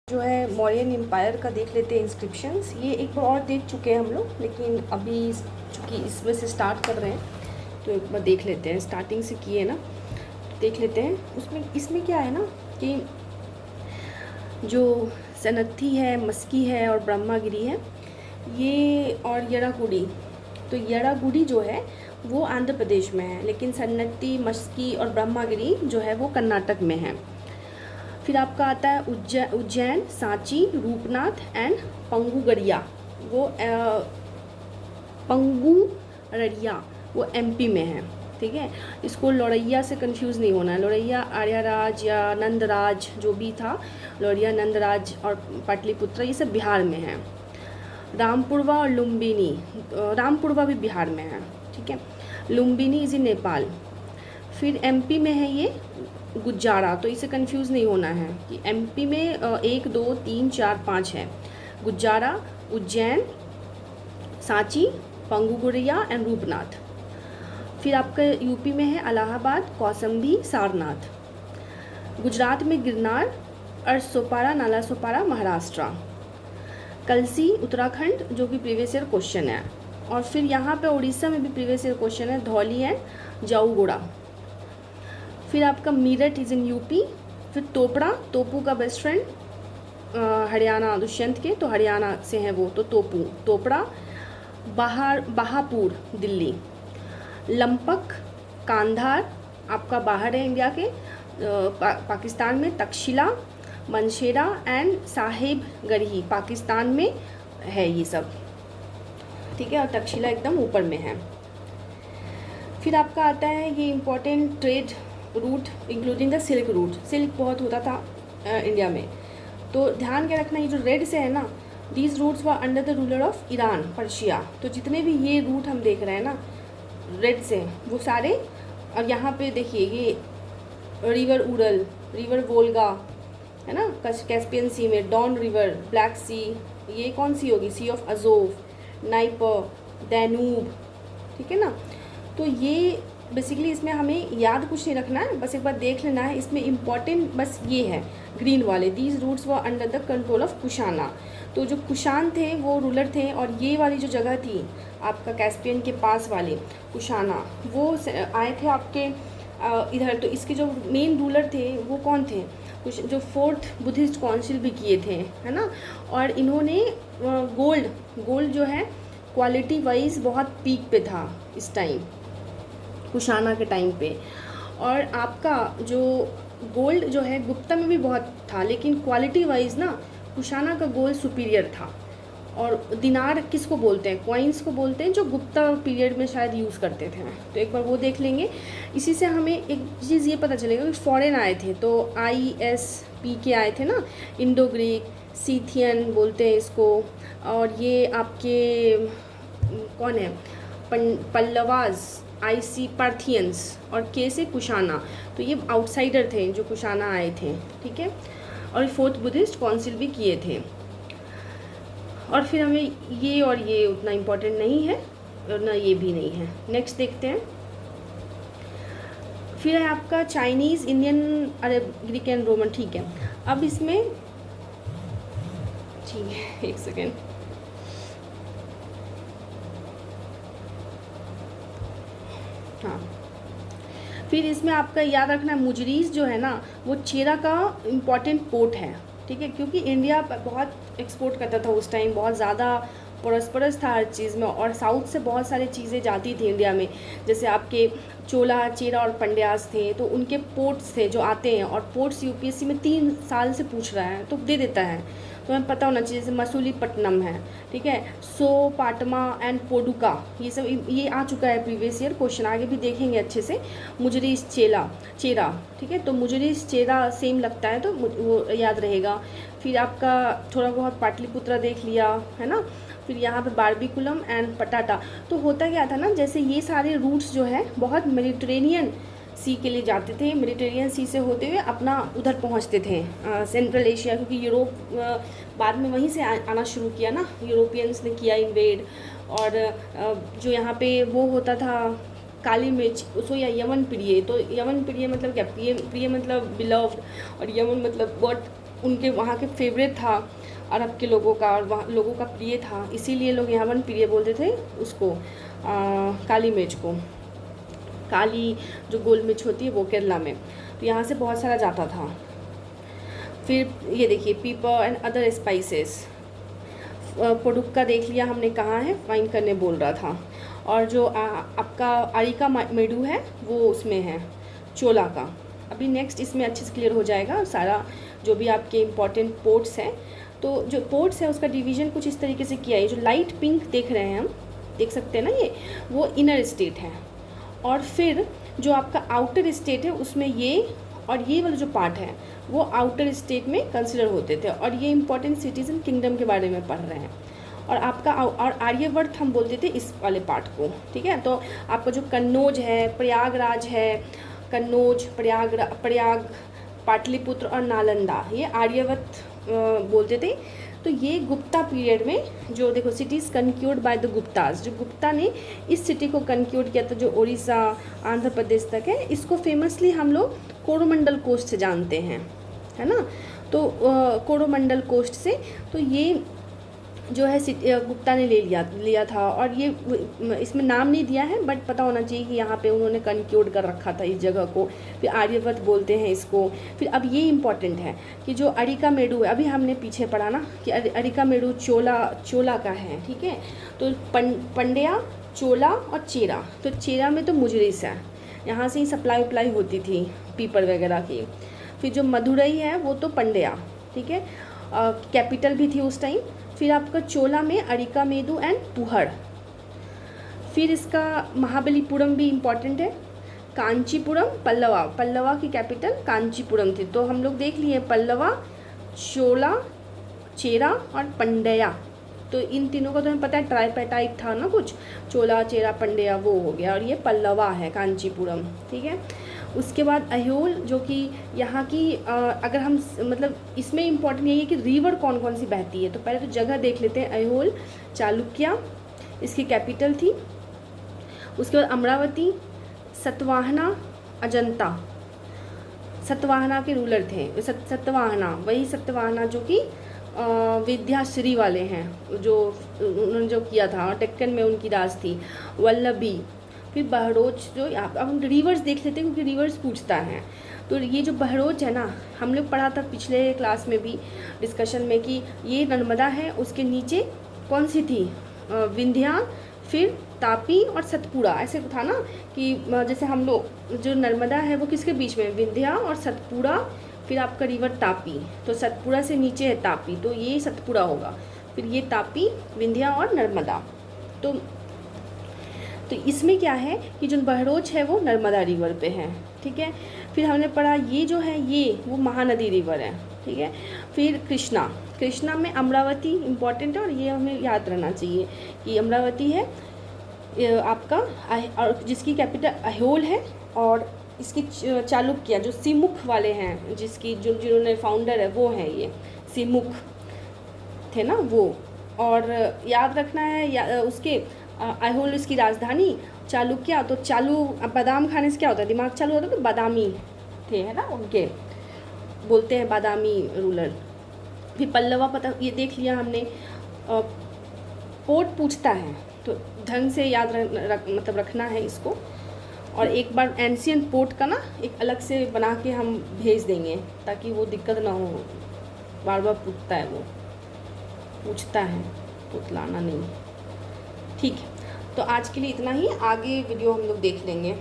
जो है मौर्यन एम्पायर का देख लेते हैं इंस्क्रिप्शंस। ये एक बार और देख चुके हैं हम लोग, लेकिन अभी चूँकि इसमें से स्टार्ट कर रहे हैं तो एक बार देख लेते हैं। स्टार्टिंग से किए ना, देख लेते हैं। इसमें क्या है ना कि जो सनत्थी है, मस्की है और ब्रह्मागिरी है, ये और यड़ाकुडी। तो यड़ाकुडी जो है वो आंध्र प्रदेश में है, लेकिन सन्नत्ती, मस्की और ब्रह्मागिरी जो है वो कर्नाटक में है। फिर आपका आता है उज्जैन, सांची, रूपनाथ एंड पंगुगड़िया। वो पंगुरड़िया वो एमपी में है। ठीक है, इसको लौरैया से कंफ्यूज नहीं होना है। लौरैया आर्यराज या नंदराज जो भी था, लौरैया, नंदराज और पाटलिपुत्र ये सब बिहार में है। रामपुरवा और लुम्बिनी, रामपुरवा भी बिहार में है। ठीक है, लुम्बिनी इज इन नेपाल। फिर एमपी में है ये गुज्जारा, तो इसे कंफ्यूज नहीं होना है कि एमपी में 1 2 3 4 5 है। गुज्जारा, उज्जैन, सांची, पंगुगुड़िया एंड रूपनाथ। फिर आपका यूपी में है इलाहाबाद, कौसम्बी, सारनाथ। गुजरात में गिरनार, अर्सोपारा, नालासोपारा, महाराष्ट्र। कलसी उत्तराखंड, जो कि प्रीवियस ईयर क्वेश्चन है। और फिर यहाँ पे उड़ीसा में भी प्रीवियस ईयर क्वेश्चन है, धौली एंड जाऊगोड़ा। फिर आपका मीरठ इज़ इन यूपी। फिर तोपड़ा, तोपू का बेस्ट फ्रेंड हरियाणा, दुष्यंत के, तो हरियाणा से हैं वो, तो तोपू, तोपड़ा। बहापुर दिल्ली। लंपक, कांधार आपका बाहर है इंडिया के, पाकिस्तान में। तक्षशिला, मनशेरा एंड साहिबगढ़ी पाकिस्तान में है ये सब। ठीक है, और तक्षशिला एकदम ऊपर में है। फिर आपका आता है ये important trade route including the silk route. Silk बहुत होता था इंडिया में, तो ध्यान क्या रखना, ये जो रेड से है ना, these routes were under the ruler of Iran, Persia. तो जितने भी ये रूट हम देख रहे हैं ना रेड से, वो सारे, और यहाँ पे देखिए ये रिवर उरल, रिवर वोल्गा है ना, कैस्पियन सी में, डॉन रिवर, ब्लैक सी, ये कौन सी होगी, सी ऑफ अजोव, नाइपर, डैनूब। ठीक है ना, तो ये बेसिकली इसमें हमें याद कुछ नहीं रखना है, बस एक बार देख लेना है। इसमें इम्पॉर्टेंट बस ये है ग्रीन वाले, these routes were under the control of Kushana. तो जो कुशान थे वो रूलर थे, और ये वाली जो जगह थी आपका कैस्पियन के पास वाली कुशाना, वो आए थे आपके इधर। तो इसके जो मेन रूलर थे वो कौन थे, कुछ जो 4th बुद्धिस्ट काउंसिल भी किए थे, है ना। और इन्होंने गोल्ड जो है क्वालिटी वाइज बहुत पीक पे था इस टाइम, कुशाना के टाइम पे। और आपका जो गोल्ड जो है गुप्ता में भी बहुत था, लेकिन क्वालिटी वाइज ना कुशाना का गोल्ड सुपीरियर था। और दिनार किसको बोलते हैं, कॉइन्स को बोलते हैं, जो गुप्ता पीरियड में शायद यूज़ करते थे। तो एक बार वो देख लेंगे। इसी से हमें एक चीज़ ये पता चलेगा कि फॉरेन आए थे, तो ISP के आए थे ना, इंडो ग्रीक, सीथियन बोलते हैं इसको। और ये आपके कौन है, पल्लवाज, IC पार्थियंस, और के से कुशाना। तो ये आउटसाइडर थे जो कुशाना आए थे। ठीक है, और 4th बुद्धिस्ट काउंसिल भी किए थे। और फिर हमें ये और ये उतना इम्पोर्टेंट नहीं है, और ना ये भी नहीं है। नेक्स्ट देखते हैं। फिर है आपका Chinese, Indian, Arab, Greek and Roman. ठीक है, अब इसमें ठीक है, एक सेकेंड। हाँ, फिर इसमें आपका याद रखना है, मुजरीज जो है ना वो चेरा का इम्पॉर्टेंट पोर्ट है। ठीक है, क्योंकि इंडिया बहुत एक्सपोर्ट करता था उस टाइम, बहुत ज़्यादा परस्परस था हर चीज़ में, और साउथ से बहुत सारी चीज़ें जाती थी इंडिया में। जैसे आपके चोला, चेरा और पंड्यास थे, तो उनके पोर्ट्स थे जो आते हैं। और पोर्ट्स UPSC में 3 साल से पूछ रहा है, तो दे देता है, तो हमें पता होना चाहिए। जैसे मसूलीपट्टनम है, ठीक है, पाटमा एंड पोडुका, ये सब ये आ चुका है प्रीवियस ईयर क्वेश्चन, आगे भी देखेंगे अच्छे से। मुजरीस, चेरा, ठीक है, तो मुजरीस, चेरा सेम लगता है, तो वो याद रहेगा। फिर आपका थोड़ा बहुत पाटलिपुत्रा देख लिया, है ना। फिर यहाँ पे बारबीकुलम एंड पटाटा। तो होता क्या था ना, जैसे ये सारे रूट्स जो है बहुत मेडिटेरेनियन सी के लिए जाते थे, मेडिटेरियन सी से होते हुए अपना उधर पहुंचते थे सेंट्रल एशिया, क्योंकि यूरोप बाद में वहीं से आना शुरू किया ना, यूरोपियंस ने किया इन्वेड। और जो यहाँ पे वो होता था काली मिर्च, उसको या यमन प्रिय, तो यमन प्रिय मतलब क्या, प्रिय मतलब बिलव्ड, और यमन मतलब गॉड उनके वहाँ के फेवरेट था अरब के लोगों का, और वहाँ लोगों का प्रिय था, इसीलिए लोग यहाँ पर प्रिय बोलते थे उसको, काली मिर्च को। काली जो गोल मिर्च होती है वो केरला में, तो यहाँ से बहुत सारा जाता था। फिर ये देखिए पीपर एंड अदर स्पाइसेस, पोडुक्का देख लिया हमने कहाँ है, फाइंड करने बोल रहा था। और जो आपका आरिका मेडू है वो उसमें है, चोला का। अभी नेक्स्ट इसमें अच्छे से क्लियर हो जाएगा सारा जो भी आपके इम्पॉर्टेंट पोर्ट्स हैं। तो जो पोर्ट्स है उसका डिवीज़न कुछ इस तरीके से किया है। जो लाइट पिंक देख रहे हैं हम, देख सकते हैं ना, ये वो इनर स्टेट है, और फिर जो आपका आउटर स्टेट है उसमें ये और ये वाला जो पार्ट है वो आउटर स्टेट में कंसिडर होते थे। और ये इंपॉर्टेंट सिटीजन किंगडम के बारे में पढ़ रहे हैं। और आपका और आर्यवर्त हम बोलते थे इस वाले पार्ट को, ठीक है। तो आपका जो कन्नौज है, प्रयागराज है, कन्नौज, प्रयाग, पाटलिपुत्र और नालंदा, ये आर्यवर्त बोलते थे। तो ये गुप्ता पीरियड में जो देखो सिटीज़ कन्क्यूर्ड बाय द गुप्ताज, जो गुप्ता ने इस सिटी को कन्क्यूर्ड किया था जो उड़ीसा आंध्र प्रदेश तक है, इसको फेमसली हम लोग कोरोमंडल कोस्ट से जानते हैं, है ना। तो कोरोमंडल कोस्ट से, तो ये जो है गुप्ता ने ले लिया था। और ये इसमें नाम नहीं दिया है, बट पता होना चाहिए कि यहाँ पे उन्होंने कन्क्यूर्ड कर रखा था इस जगह को। फिर आर्यवर्त बोलते हैं इसको। फिर अब ये इम्पॉर्टेंट है कि जो अरिका मेडू है, अभी हमने पीछे पढ़ा ना कि अरिका मेडू चोला का है, ठीक है। तो पंड्या, चोला और चेरा, तो चेरा में तो मुजरिस है, यहाँ से ही सप्लाई होती थी पीपर वगैरह की। फिर जो मदुरई है वो तो पंड्या, ठीक है, कैपिटल भी थी उस टाइम। फिर आपका चोला में अरिका मेदू एंड पुहड़। फिर इसका महाबलीपुरम भी इम्पॉर्टेंट है। कांचीपुरम, पल्लवा की कैपिटल कांचीपुरम थी। तो हम लोग देख लिए पल्लवा, चोला, चेरा और पंड्या। तो इन तीनों का तो हमें पता है ट्राइपेटाइट था ना कुछ, चोला, चेरा, पंड्या, वो हो गया। और ये पल्लवा है कांचीपुरम, ठीक है। उसके बाद अहोल, जो कि यहाँ की अगर हम मतलब इसमें इम्पॉर्टेंट यही है कि रिवर कौन कौन सी बहती है। तो पहले तो जगह देख लेते हैं। अहोल चालुक्या इसकी कैपिटल थी। उसके बाद अमरावती, सतवाहना, अजंता, सतवाहना के रूलर थे। सतवाहना, वही सतवाहना जो कि विद्याश्री वाले हैं, जो उन्होंने जो किया था, डेक्कन में उनकी राज थी। वल्लभी, फिर बहरोच, जो अब हम रिवर्स देख लेते हैं क्योंकि रिवर्स पूछता है। तो ये जो बहरोच है ना, हम लोग पढ़ा था पिछले क्लास में भी डिस्कशन में कि ये नर्मदा है, उसके नीचे कौन सी थी, विंध्या, फिर तापी और सतपुड़ा, ऐसे था ना कि जैसे हम लोग जो नर्मदा है वो किसके बीच में, विंध्या और सतपुड़ा, फिर आपका रिवर तापी। तो सतपुड़ा से नीचे है तापी, तो ये सतपुड़ा होगा। फिर ये तापी, विंध्या और नर्मदा। तो इसमें क्या है कि जो बहरोच है वो नर्मदा रिवर पे है, ठीक है। फिर हमने पढ़ा ये जो है ये वो महानदी रिवर है, ठीक है। फिर कृष्णा में अमरावती इम्पॉर्टेंट है, और ये हमें याद रहना चाहिए कि अमरावती है आपका, और जिसकी कैपिटल अहोल है। और इसकी चालुक्य जो सिमुख वाले हैं, जिसकी जिन्होंने फाउंडर है वो है ये सिमुख थे ना वो। और याद रखना है उसके अहोल इसकी राजधानी, चालुक्य। तो बादाम खाने से क्या होता है, दिमाग चालू होता है, तो बादामी थे, है ना, उनके बोलते हैं बादामी रूलर। फिर पल्लवा, पता ये देख लिया हमने। पोर्ट पूछता है तो ढंग से याद मतलब रखना है इसको। और एक बार एंशियंट पोर्ट का ना एक अलग से बना के हम भेज देंगे ताकि वो दिक्कत ना हो, बार बार पूछता है, पुतलाना नहीं, ठीक है। तो आज के लिए इतना ही, आगे वीडियो हम लोग देख लेंगे।